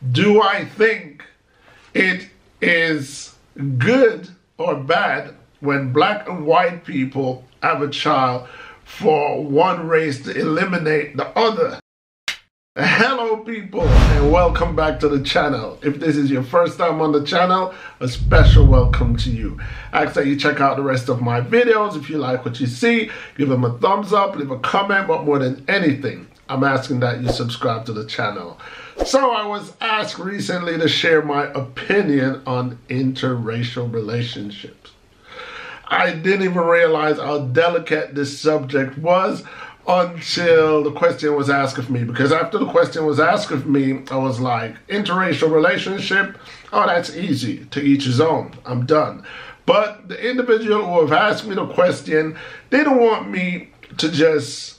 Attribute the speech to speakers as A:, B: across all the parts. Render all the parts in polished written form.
A: Do I think it is good or bad when black and white people have a child for one race to eliminate the other? Hello people, and welcome back to the channel. If this is your first time on the channel, a special welcome to you. I ask that you check out the rest of my videos. If you like what you see, give them a thumbs up, leave a comment, but more than anything, I'm asking that you subscribe to the channel. So I was asked recently to share my opinion on interracial relationships. I didn't even realize how delicate this subject was until the question was asked of me, because after the question was asked of me, I was like, interracial relationship, oh, that's easy, to each his own, I'm done. But the individual who have asked me the question, they don't want me to just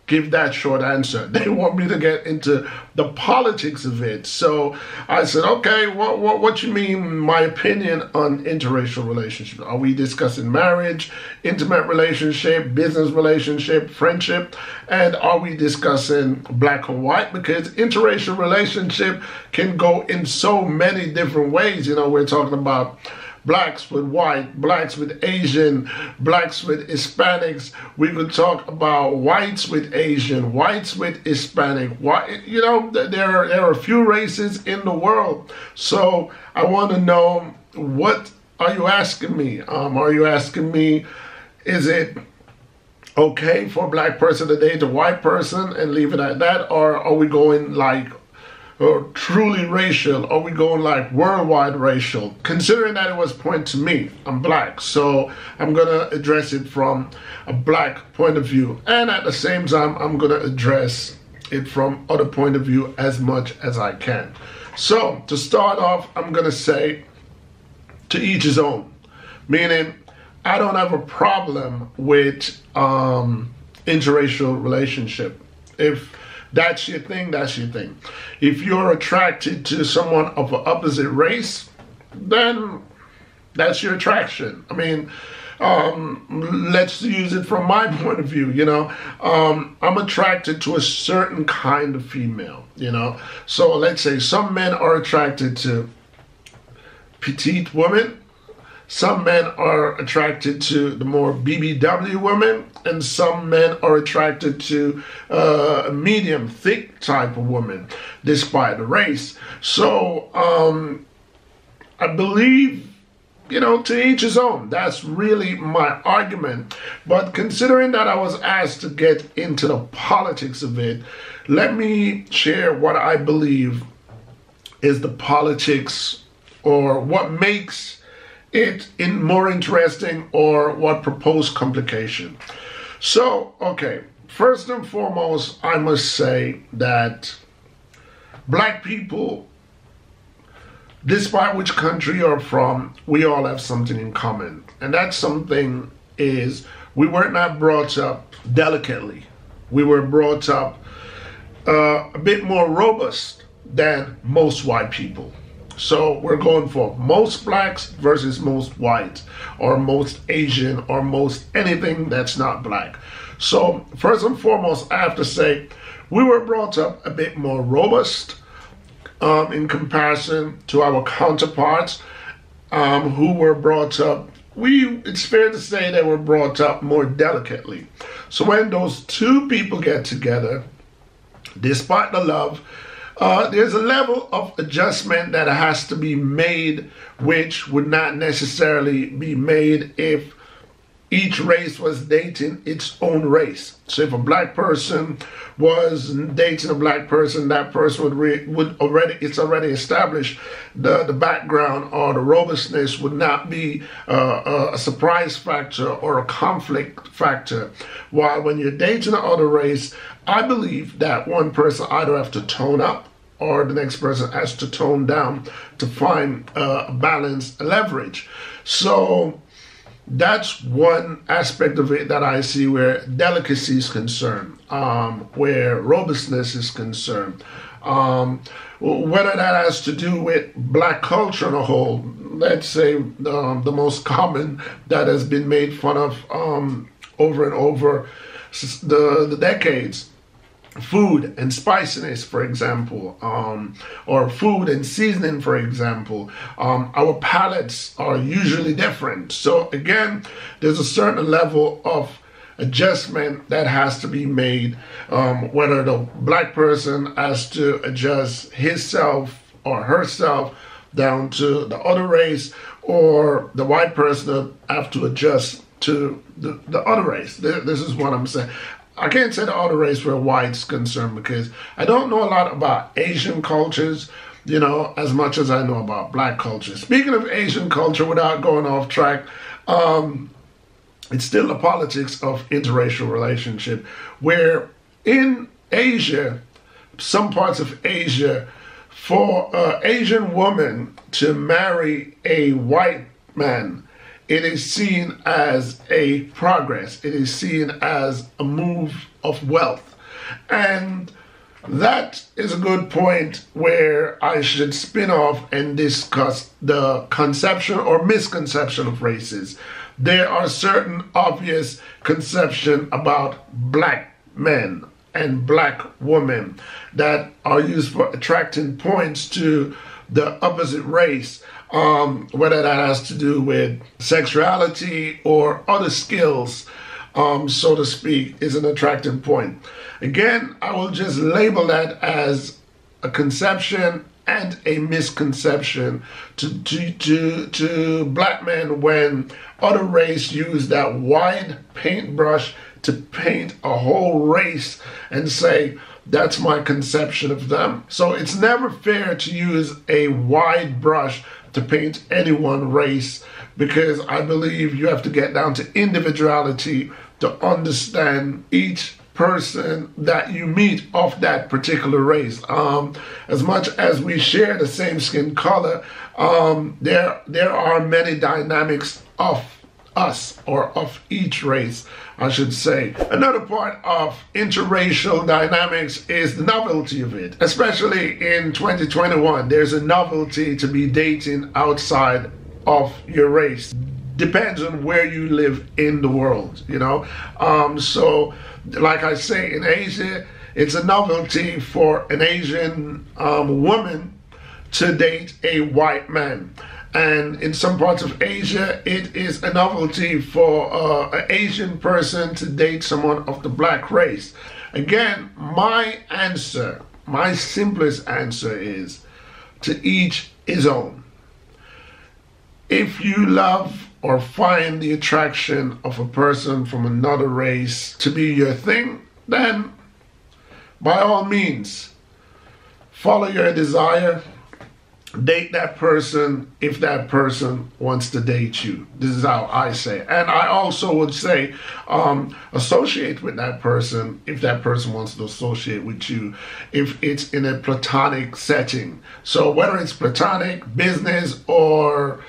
A: give that short answer. They want me to get into the politics of it. So I said, okay, what you mean, my opinion on interracial relationships? Are we discussing marriage, intimate relationship, business relationship, friendship? And are we discussing black and white? Because interracial relationship can go in so many different ways. You know, we're talking about blacks with white, blacks with Asian, blacks with Hispanics. We could talk about whites with Asian, whites with Hispanic. You know, there are a few races in the world. So I want to know, what are you asking me? Are you asking me, is it okay for a black person to date a white person and leave it at that? Or are we going like truly racial? Are we going like worldwide racial? Considering that it was pointed to me, I'm black, so I'm gonna address it from a black point of view, and at the same time I'm gonna address it from other point of view as much as I can. So to start off, I'm gonna say to each his own, meaning I don't have a problem with interracial relationship. If that's your thing, that's your thing. If you're attracted to someone of an opposite race, then that's your attraction. I mean, let's use it from my point of view, you know. I'm attracted to a certain kind of female, you know. So let's say some men are attracted to petite women. Some men are attracted to the more BBW women, and some men are attracted to a medium, thick type of woman, despite the race. So I believe, you know, to each his own. That's really my argument. But considering that I was asked to get into the politics of it, let me share what I believe is the politics, or what makes it more interesting, or what proposed complication. So, okay, first and foremost, I must say that black people, despite which country you're from, we all have something in common. And that something is, we were not brought up delicately. We were brought up a bit more robust than most white people. So we're going for most blacks versus most white, or most Asian, or most anything that's not black. So first and foremost, I have to say, we were brought up a bit more robust in comparison to our counterparts who were brought up, it's fair to say they were brought up more delicately. So when those two people get together, despite the love, there's a level of adjustment that has to be made, which would not necessarily be made if each race was dating its own race. So if a black person was dating a black person, that person it's already established, the background or the robustness would not be a surprise factor or a conflict factor. While when you're dating another race, I believe that one person either have to tone up, or the next person has to tone down to find a balanced leverage. So that's one aspect of it that I see where delicacy is concerned, where robustness is concerned. Whether that has to do with black culture on a whole, let's say the most common that has been made fun of over and over the decades, food and spiciness, for example, or food and seasoning, for example. Our palates are usually different. So again, there's a certain level of adjustment that has to be made, whether the black person has to adjust himself or herself down to the other race, or the white person have to adjust to the other race. This is what I'm saying. I can't say the other race where white's concerned, because I don't know a lot about Asian cultures, you know, as much as I know about black culture. Speaking of Asian culture, without going off track, it's still the politics of interracial relationship, where in Asia, some parts of Asia, for an Asian woman to marry a white man, it is seen as a progress. It is seen as a move of wealth. And that is a good point where I should spin off and discuss the conception or misconception of races. There are certain obvious conceptions about black men and black women that are used for attracting points to the opposite race, whether that has to do with sexuality or other skills, so to speak, is an attractive point. Again, I will just label that as a conception and a misconception to black men when other race use that wide paintbrush to paint a whole race and say, that's my conception of them. So it's never fair to use a wide brush to paint any one race, because I believe you have to get down to individuality to understand each person that you meet of that particular race. As much as we share the same skin color, there are many dynamics of us, or of each race, I should say. Another part of interracial dynamics is the novelty of it. Especially in 2021, there's a novelty to be dating outside of your race. Depends on where you live in the world, you know. So, like I say, in Asia, it's a novelty for an Asian woman to date a white man. And in some parts of Asia, it is a novelty for an Asian person to date someone of the black race. Again, my answer, my simplest answer is to each his own. If you love or find the attraction of a person from another race to be your thing, then by all means, follow your desire. Date that person if that person wants to date you. This is how I say it. And I also would say associate with that person if that person wants to associate with you, if it's in a platonic setting. So whether it's platonic, business, or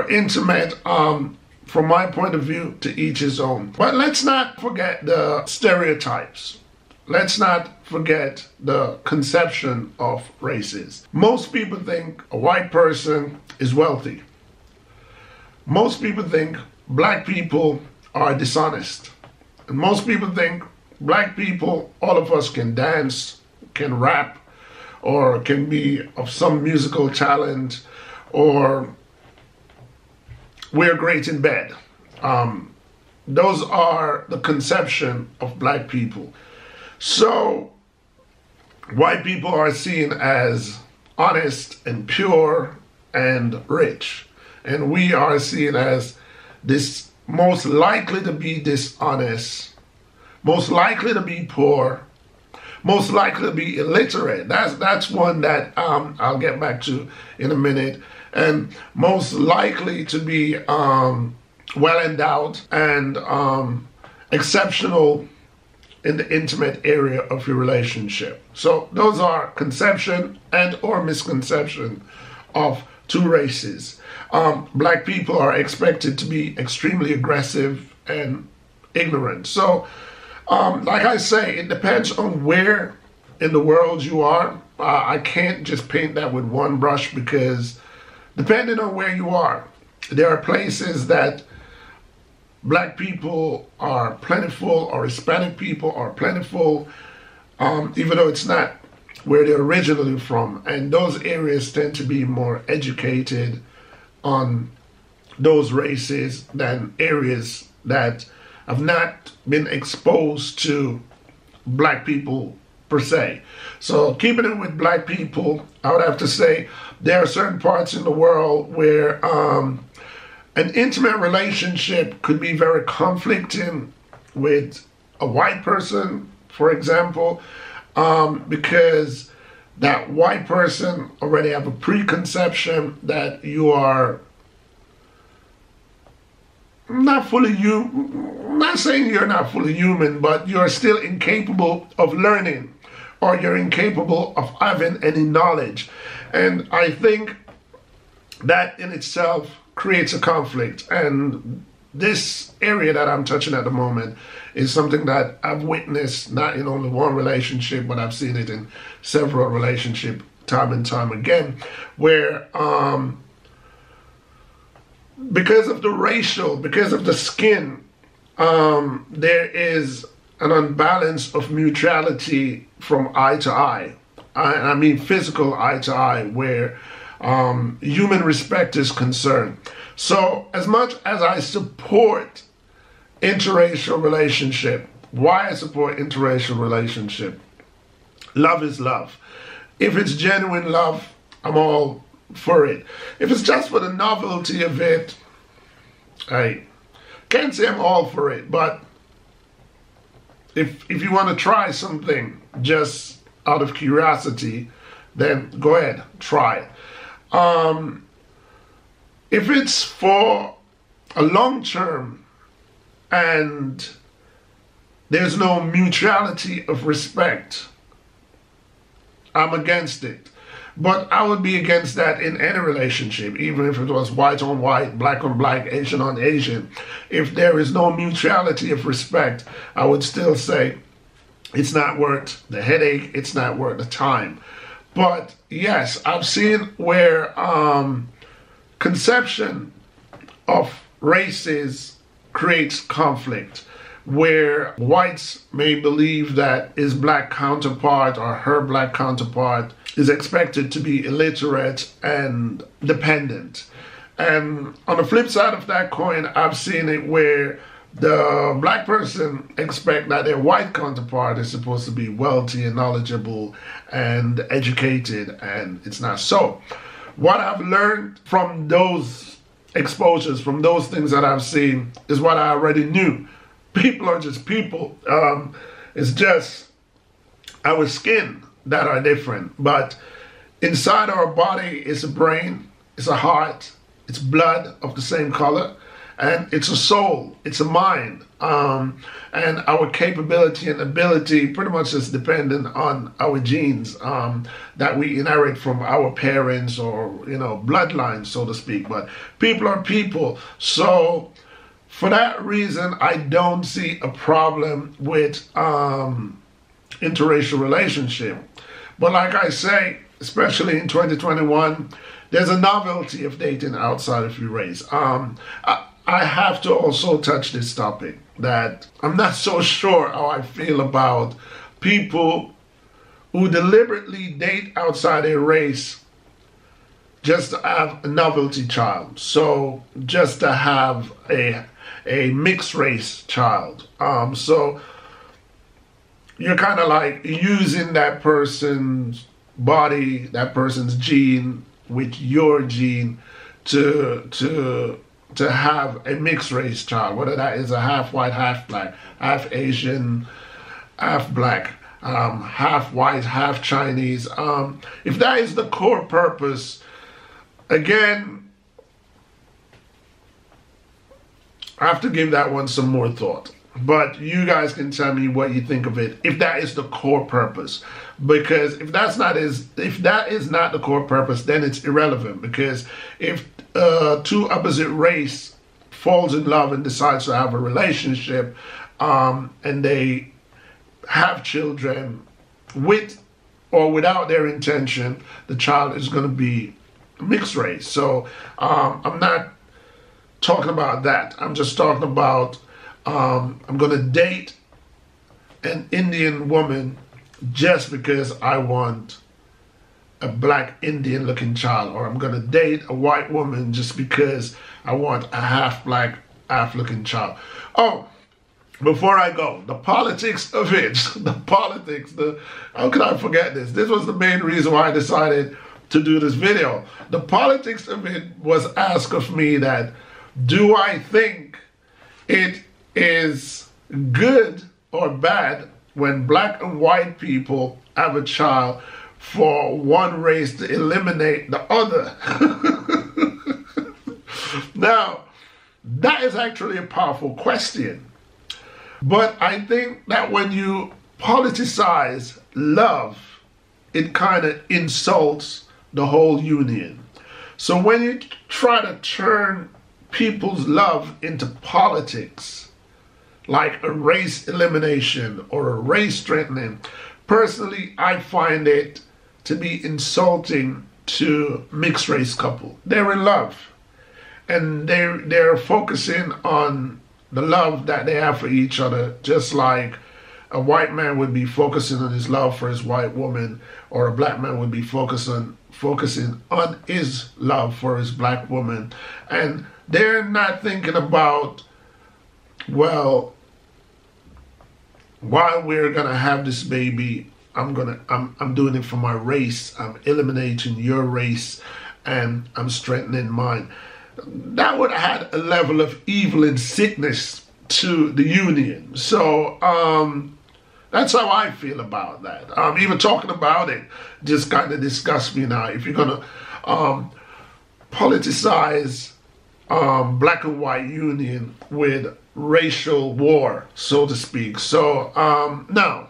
A: intimate, from my point of view, to each his own. But let's not forget the stereotypes. Let's not forget the conception of races. Most people think a white person is wealthy. Most people think black people are dishonest. And most people think black people, all of us can dance, can rap, or can be of some musical talent, or we're great in bed. Those are the conception of black people. So, white people are seen as honest and pure and rich. And we are seen as this most likely to be dishonest, most likely to be poor, most likely to be illiterate. That's one that I'll get back to in a minute. And most likely to be well endowed and exceptional in the intimate area of your relationship. So those are conception and or misconception of two races. Black people are expected to be extremely aggressive and ignorant. So like I say, it depends on where in the world you are. I can't just paint that with one brush, because depending on where you are, there are places that black people are plentiful, or Hispanic people are plentiful, even though it's not where they're originally from. And those areas tend to be more educated on those races than areas that have not been exposed to black people per se. So keeping it with black people, I would have to say there are certain parts in the world where an intimate relationship could be very conflicting with a white person, for example, because that white person already have a preconception that you are not fully human. I'm not saying you're not fully human, but you're still incapable of learning, or you're incapable of having any knowledge. And I think that in itself creates a conflict. And this area that I'm touching at the moment is something that I've witnessed not in only one relationship, but I've seen it in several relationships time and time again, where because of the skin, there is an unbalance of mutuality from eye to eye. I mean physical eye to eye, where human respect is concerned. So as much as I support interracial relationship, why I support interracial relationship, love is love. If it's genuine love, I'm all for it. If it's just for the novelty of it, I can't say I'm all for it, but if you want to try something just out of curiosity, then go ahead, try it. If it's for a long term and there's no mutuality of respect, I'm against it. But I would be against that in any relationship, even if it was white on white, black on black, Asian on Asian. If there is no mutuality of respect, I would still say it's not worth the headache, it's not worth the time. But yes, I've seen where conception of races creates conflict, where whites may believe that his black counterpart or her black counterpart is expected to be illiterate and dependent. And on the flip side of that coin, I've seen it where the black person expect that their white counterpart is supposed to be wealthy and knowledgeable and educated, and it's not so. What I've learned from those exposures, from those things that I've seen, is what I already knew. People are just people. It's just our skin that are different. But inside our body is a brain, it's a heart, it's blood of the same color, and it's a soul, it's a mind. And our capability and ability pretty much is dependent on our genes that we inherit from our parents or, bloodlines, so to speak. But people are people. So for that reason, I don't see a problem with interracial relationship. But like I say, especially in 2021, there's a novelty of dating outside of your race. I have to also touch this topic that I'm not so sure how I feel about people who deliberately date outside their race just to have a novelty child. So just to have a mixed race child. So you're kind of like using that person's body, that person's gene with your gene to have a mixed race child, whether that is a half white, half black, half Asian, half black, half white, half Chinese. If that is the core purpose, again, I have to give that one some more thought. But you guys can tell me what you think of it, if that is the core purpose. Because if that is not the core purpose, then it's irrelevant. Because if two opposite race falls in love and decides to have a relationship, and they have children with or without their intention, the child is going to be mixed race. So I'm not talking about that. I'm just talking about I'm going to date an Indian woman just because I want a black Indian looking child, or I'm gonna date a white woman just because I want a half black, half looking child. Oh, before I go, the politics of it, how could I forget this? This was the main reason why I decided to do this video. The politics of it was asked of me that, do I think it is good or bad when black and white people have a child for one race to eliminate the other? Now, that is actually a powerful question. But I think that when you politicize love, it kind of insults the whole union. So when you try to turn people's love into politics, like a race elimination or a race strengthening, personally, I find it to be insulting to mixed race couple. They're in love, and they're focusing on the love that they have for each other, just like a white man would be focusing on his love for his white woman, or a black man would be focusing on his love for his black woman. And they're not thinking about, well, while we're gonna have this baby, I'm doing it for my race. I'm eliminating your race and I'm strengthening mine. That would have had a level of evil and sickness to the union. So that's how I feel about that. Even talking about it just kind of disgusts me now. If you're gonna politicize black and white union with racial war, so to speak. So no,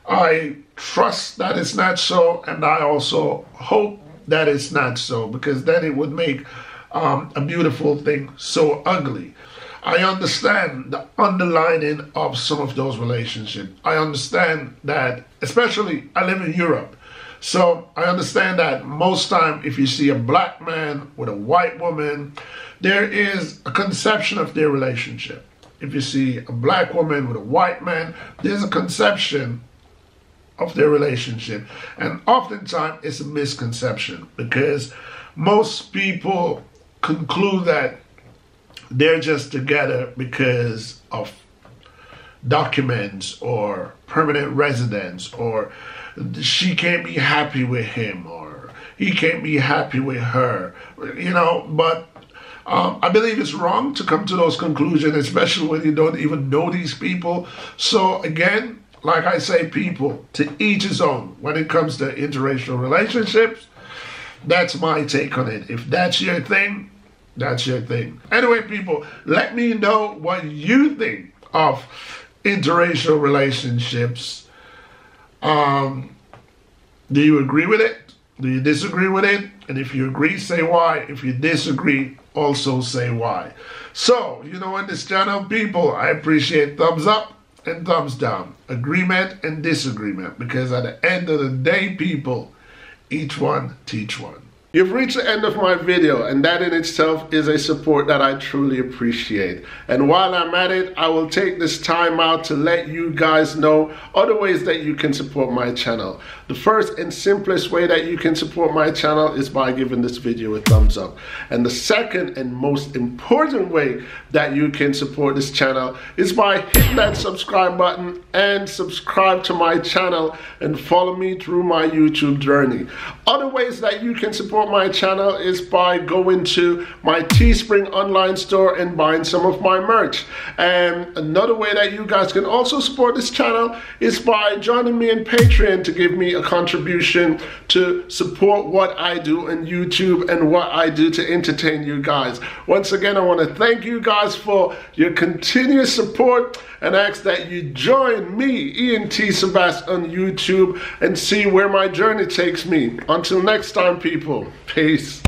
A: I trust that it's not so, and I also hope that it's not so, because then it would make a beautiful thing so ugly. I understand the underlining of some of those relationships. I understand that, especially I live in Europe, so I understand that most time if you see a black man with a white woman, there is a conception of their relationship. If you see a black woman with a white man, there's a conception of their relationship. And oftentimes it's a misconception, because most people conclude that they're just together because of documents or permanent residence, or she can't be happy with him or he can't be happy with her, you know. But I believe it's wrong to come to those conclusions, especially when you don't even know these people. So again, like I say, people, to each his own when it comes to interracial relationships. That's my take on it. If that's your thing, that's your thing. Anyway, people, let me know what you think of interracial relationships. Do you agree with it? Do you disagree with it? And if you agree, say why. If you disagree, also say why. So, you know, on this channel, people, I appreciate thumbs up and thumbs down, agreement and disagreement, because at the end of the day, people, each one teach one. You've reached the end of my video, and that in itself is a support that I truly appreciate. And while I'm at it, I will take this time out to let you guys know other ways that you can support my channel. The first and simplest way that you can support my channel is by giving this video a thumbs up. And the second and most important way that you can support this channel is by hitting that subscribe button and subscribe to my channel and follow me through my YouTube journey. Other ways that you can support my channel is by going to my Teespring online store and buying some of my merch. And another way that you guys can also support this channel is by joining me in Patreon to give me a contribution to support what I do on YouTube and what I do to entertain you guys. Once again, I want to thank you guys for your continuous support and ask that you join me, Ian T. Sebastian, on YouTube and see where my journey takes me. Until next time, people. Peace.